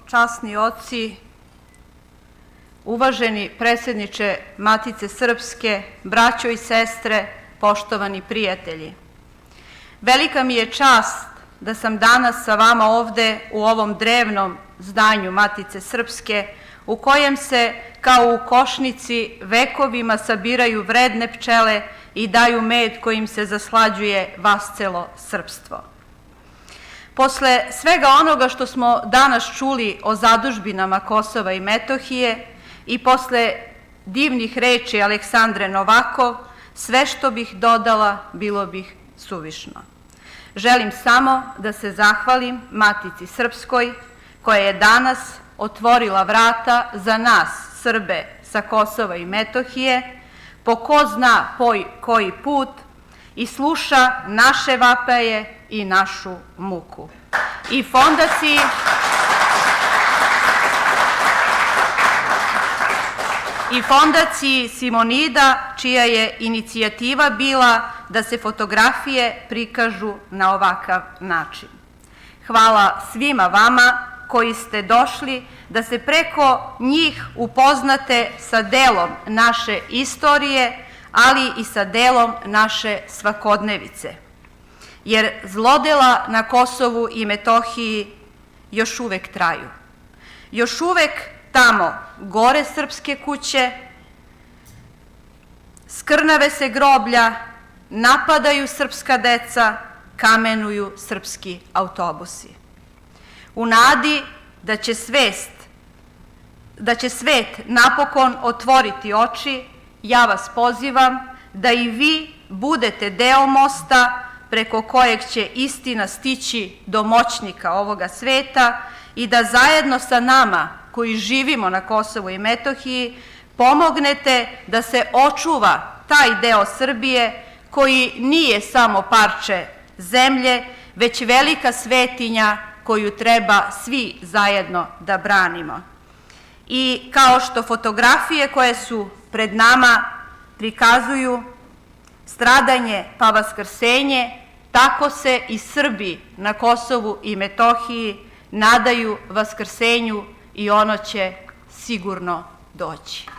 časni oci, uvaženi predsjedniče Matice Srpske, braćo i sestre, poštovani prijatelji. Velika mi je čast da sam danas sa vama ovde u ovom drevnom zdanju Matice Srpske, u kojem se kao u košnici vekovima sabiraju vredne pčele i daju med kojim se zaslađuje vascelo srpstvo. Posle svega onoga što smo danas čuli o zadužbinama Kosova i Metohije i posle divnih reči Aleksandre Novakov, sve što bih dodala bilo bih suvišno. Želim samo da se zahvalim Matici Srpskoj, koja je danas otvorila vrata za nas, Srbe sa Kosova i Metohije, po ko zna koji put i sluša naše vapaje i našu muku. I fondaciji Simonida, čija je inicijativa bila da se fotografije prikažu na ovakav način. Hvala svima vama koji ste došli da se preko njih upoznate sa delom naše istorije, ali i sa delom naše svakodnevice. Jer zlodela na Kosovu i Metohiji još uvek traju. Još uvek tamo gore srpske kuće, skrnave se groblja, napadaju srpska deca, kamenuju srpski autobusi. U nadi da će svet napokon otvoriti oči, ja vas pozivam da i vi budete deo mosta preko kojeg će istina stići do moćnika ovoga sveta i da zajedno sa nama koji živimo na Kosovu i Metohiji pomognete da se očuva taj deo Srbije koji nije samo parče zemlje, već velika svetinja koju treba svi zajedno da branimo. I kao što fotografije koje su pred nama prikazuju stradanje pa vaskrsenje, tako se i Srbi na Kosovu i Metohiji nadaju vaskrsenju i ono će sigurno doći.